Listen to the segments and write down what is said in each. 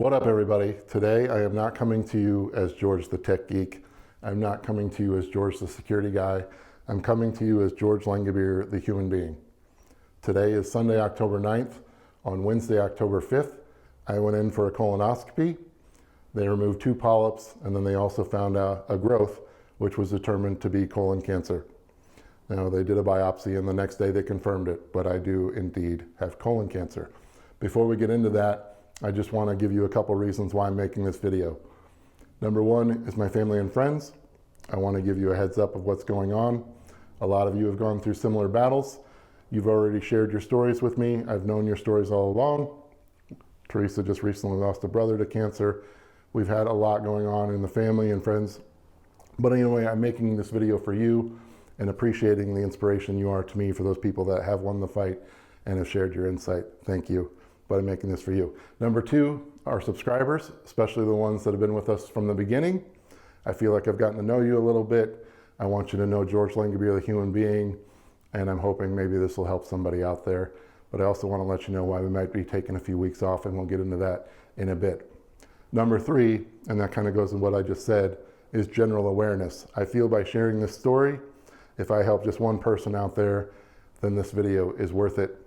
What up, everybody? Today I am not coming to you as George the Tech Geek. I'm not coming to you as George the Security Guy. I'm coming to you as George Langabeer, the human being. Today is Sunday, October 9th. On Wednesday, October 5th, I went in for a colonoscopy. They removed 2 polyps, and then they also found out a growth, which was determined to be colon cancer. Now, they did a biopsy, and the next day they confirmed it, but I do indeed have colon cancer. Before we get into that, I just want to give you a couple reasons why I'm making this video. Number one is my family and friends. I want to give you a heads up of what's going on. A lot of you have gone through similar battles. You've already shared your stories with me. I've known your stories all along. Teresa just recently lost a brother to cancer. We've had a lot going on in the family and friends. But anyway, I'm making this video for you and appreciating the inspiration you are to me for those people that have won the fight and have shared your insight. Thank you. But I'm making this for you. Number two, our subscribers, especially the ones that have been with us from the beginning. I feel like I've gotten to know you a little bit. I want you to know George Langabeer, the human being, and I'm hoping maybe this will help somebody out there. But I also want to let you know why we might be taking a few weeks off, and we'll get into that in a bit. Number three, and that kind of goes in what I just said, is general awareness. I feel by sharing this story, if I help just one person out there, then this video is worth it.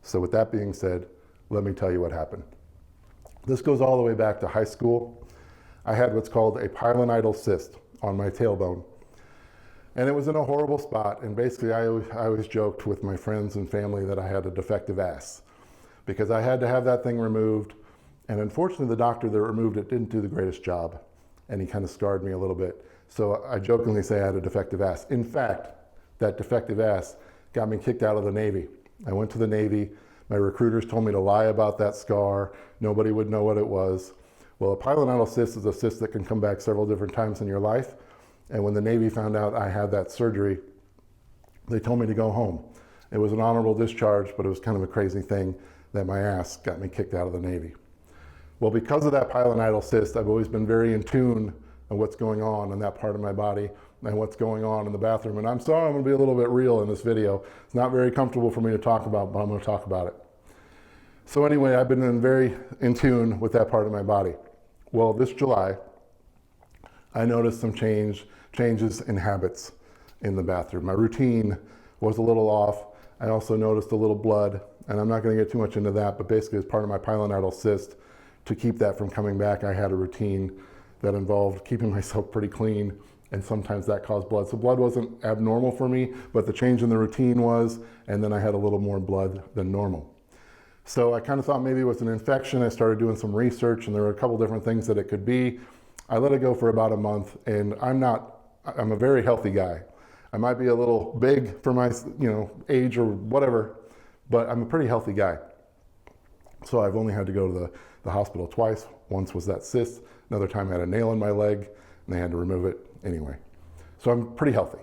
So with that being said, let me tell you what happened. This goes all the way back to high school. I had what's called a pilonidal cyst on my tailbone. And it was in a horrible spot. And basically, I always joked with my friends and family that I had a defective ass because I had to have that thing removed. And unfortunately, the doctor that removed it didn't do the greatest job. And he kind of scarred me a little bit. So I jokingly say I had a defective ass. In fact, that defective ass got me kicked out of the Navy. I went to the Navy. My recruiters told me to lie about that scar. Nobody would know what it was. Well, a pilonidal cyst is a cyst that can come back several different times in your life. And when the Navy found out I had that surgery, they told me to go home. It was an honorable discharge, but it was kind of a crazy thing that my ass got me kicked out of the Navy. Well, because of that pilonidal cyst, I've always been very in tune of what's going on in that part of my body and what's going on in the bathroom. And I'm sorry, I'm going to be a little bit real in this video. It's not very comfortable for me to talk about, but I'm going to talk about it. So anyway, I've been very in tune with that part of my body. Well, this July, I noticed some changes in habits in the bathroom. My routine was a little off. I also noticed a little blood, and I'm not going to get too much into that, but basically as part of my pilonidal cyst, to keep that from coming back, I had a routine that involved keeping myself pretty clean, and sometimes that caused blood. So blood wasn't abnormal for me, but the change in the routine was, and then I had a little more blood than normal. So I kind of thought maybe it was an infection. I started doing some research, and there were a couple different things that it could be. I let it go for about a month, and I'm a very healthy guy. I might be a little big for my age or whatever, but I'm a pretty healthy guy. So I've only had to go to the hospital twice. Once was that cyst. Another time I had a nail in my leg, and they had to remove it anyway. So I'm pretty healthy.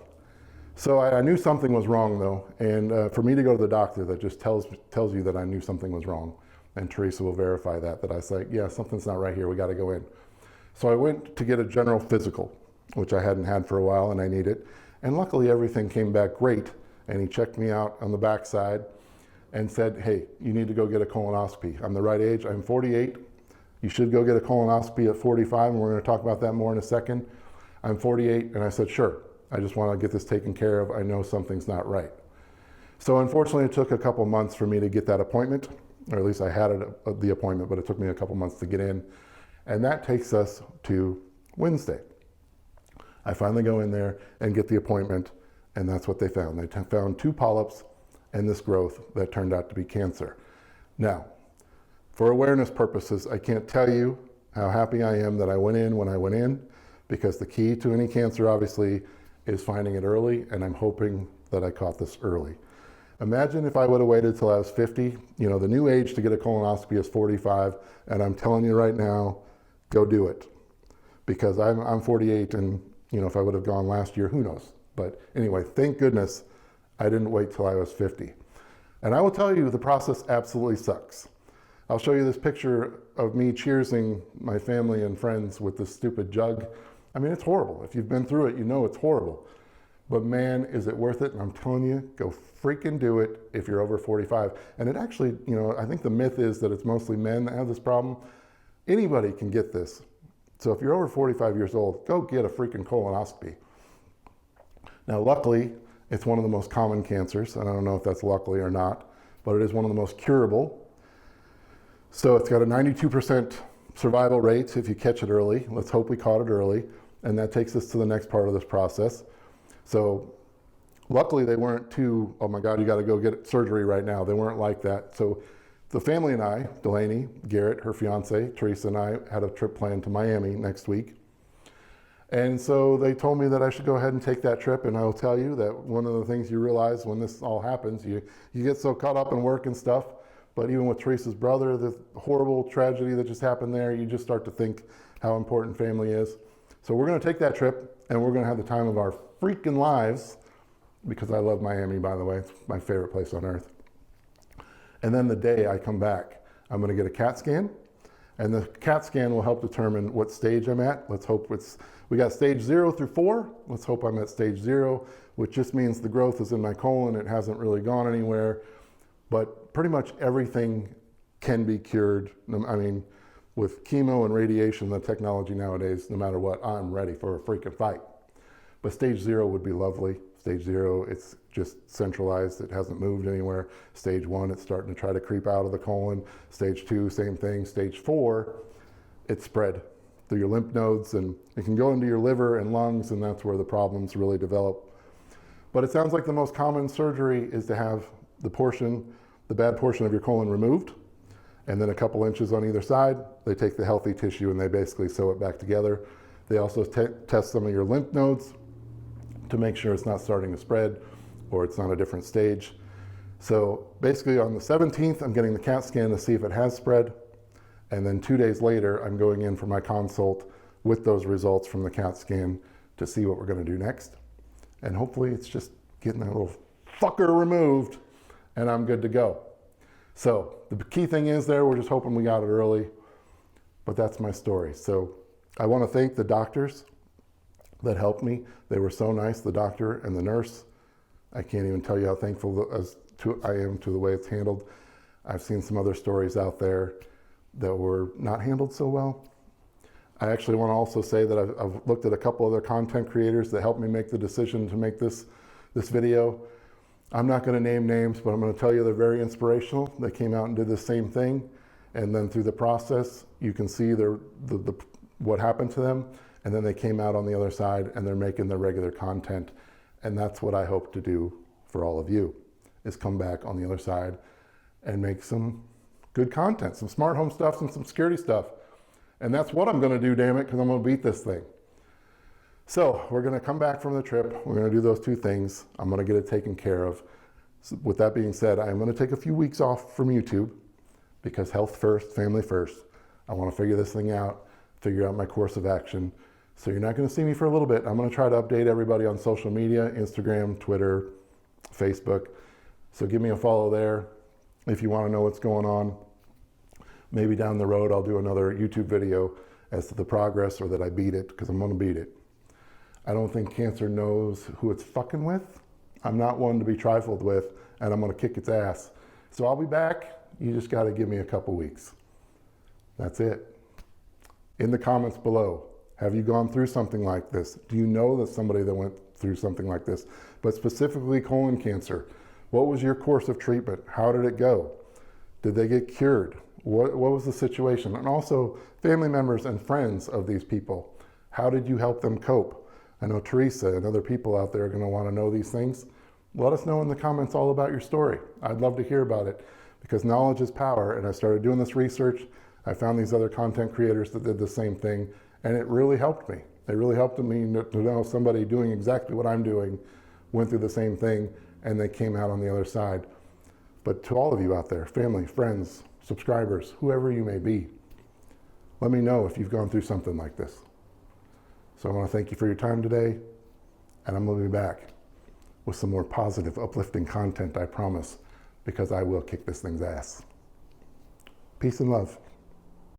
So I knew something was wrong, though, and for me to go to the doctor, that just tells you that I knew something was wrong. And Teresa will verify that I was like, yeah, something's not right here, we got to go in. So I went to get a general physical, which I hadn't had for a while, and I need it. And luckily, everything came back great, and he checked me out on the backside and said, hey, you need to go get a colonoscopy. I'm the right age, I'm 48. You should go get a colonoscopy at 45, and we're going to talk about that more in a second. I'm 48, and I said, sure. I just want to get this taken care of. I know something's not right. So unfortunately, it took a couple months for me to get that appointment, or at least I had the appointment, but it took me a couple months to get in. And that takes us to Wednesday. I finally go in there and get the appointment, and that's what they found. They found 2 polyps and this growth that turned out to be cancer. Now, for awareness purposes, I can't tell you how happy I am that I went in when I went in, because the key to any cancer, obviously, is finding it early, and I'm hoping that I caught this early. Imagine if I would have waited till I was 50. The new age to get a colonoscopy is 45, and I'm telling you right now, go do it. Because I'm 48, and if I would have gone last year, who knows? But anyway, thank goodness I didn't wait till I was 50. And I will tell you, the process absolutely sucks. I'll show you this picture of me cheersing my family and friends with this stupid jug. I mean, it's horrible. If you've been through it, you know it's horrible. But man, is it worth it? And I'm telling you, go freaking do it if you're over 45. And it actually, I think the myth is that it's mostly men that have this problem. Anybody can get this. So if you're over 45 years old, go get a freaking colonoscopy. Now, luckily, it's one of the most common cancers, and I don't know if that's luckily or not, but it is one of the most curable. So it's got a 92% survival rate if you catch it early. Let's hope we caught it early. And that takes us to the next part of this process. So luckily they weren't too, oh my God, you got to go get surgery right now. They weren't like that. So the family and I, Delaney, Garrett, her fiance, Teresa, and I had a trip planned to Miami next week. And so they told me that I should go ahead and take that trip. And I will tell you that one of the things you realize when this all happens, you get so caught up in work and stuff. But even with Teresa's brother, the horrible tragedy that just happened there, you just start to think how important family is. So we're going to take that trip, and we're going to have the time of our freaking lives, because I love Miami, by the way. It's my favorite place on earth. And then the day I come back, I'm going to get a CAT scan, and the CAT scan will help determine what stage I'm at. Let's hope we got stage 0 through 4. Let's hope I'm at stage 0, which just means the growth is in my colon. It hasn't really gone anywhere. But pretty much everything can be cured. I mean, with chemo and radiation, the technology nowadays, no matter what, I'm ready for a freaking fight. But stage 0 would be lovely. Stage 0, it's just centralized. It hasn't moved anywhere. Stage 1, it's starting to try to creep out of the colon. Stage 2, same thing. Stage 4, it's spread through your lymph nodes, and it can go into your liver and lungs, and that's where the problems really develop. But it sounds like the most common surgery is to have the bad portion of your colon removed, and then a couple inches on either side. They take the healthy tissue and they basically sew it back together. They also test some of your lymph nodes to make sure it's not starting to spread or it's on a different stage. So basically on the 17th, I'm getting the CAT scan to see if it has spread. And then 2 days later, I'm going in for my consult with those results from the CAT scan to see what we're going to do next. And hopefully it's just getting that little fucker removed and I'm good to go. So the key thing is we're just hoping we got it early, but that's my story. So I want to thank the doctors that helped me. They were so nice, the doctor and the nurse. I can't even tell you how thankful I am to the way it's handled. I've seen some other stories out there that were not handled so well. I actually want to also say that I've looked at a couple other content creators that helped me make the decision to make this video. I'm not going to name names, but I'm going to tell you they're very inspirational. They came out and did the same thing. And then through the process, you can see what happened to them. And then they came out on the other side and they're making their regular content. And that's what I hope to do for all of you, is come back on the other side and make some good content, some smart home stuff, some security stuff. And that's what I'm going to do, damn it, because I'm going to beat this thing. So we're going to come back from the trip. We're going to do those two things. I'm going to get it taken care of. So with that being said, I'm going to take a few weeks off from YouTube because health first, family first. I want to figure this thing out, figure out my course of action. So you're not going to see me for a little bit. I'm going to try to update everybody on social media, Instagram, Twitter, Facebook. So give me a follow there if you want to know what's going on. Maybe down the road, I'll do another YouTube video as to the progress or that I beat it, because I'm going to beat it. I don't think cancer knows who it's fucking with. I'm not one to be trifled with, and I'm going to kick its ass. So I'll be back. You just got to give me a couple weeks. That's it. In the comments below, have you gone through something like this? Do you know that somebody that went through something like this? But specifically colon cancer. What was your course of treatment? How did it go? Did they get cured? What was the situation? And also family members and friends of these people. How did you help them cope? I know Teresa and other people out there are going to want to know these things. Let us know in the comments all about your story. I'd love to hear about it, because knowledge is power. And I started doing this research. I found these other content creators that did the same thing, and it really helped me. It really helped me to know somebody doing exactly what I'm doing went through the same thing, and they came out on the other side. But to all of you out there, family, friends, subscribers, whoever you may be, let me know if you've gone through something like this. So I want to thank you for your time today, and I'm going to be back with some more positive, uplifting content, I promise, because I will kick this thing's ass. Peace and love.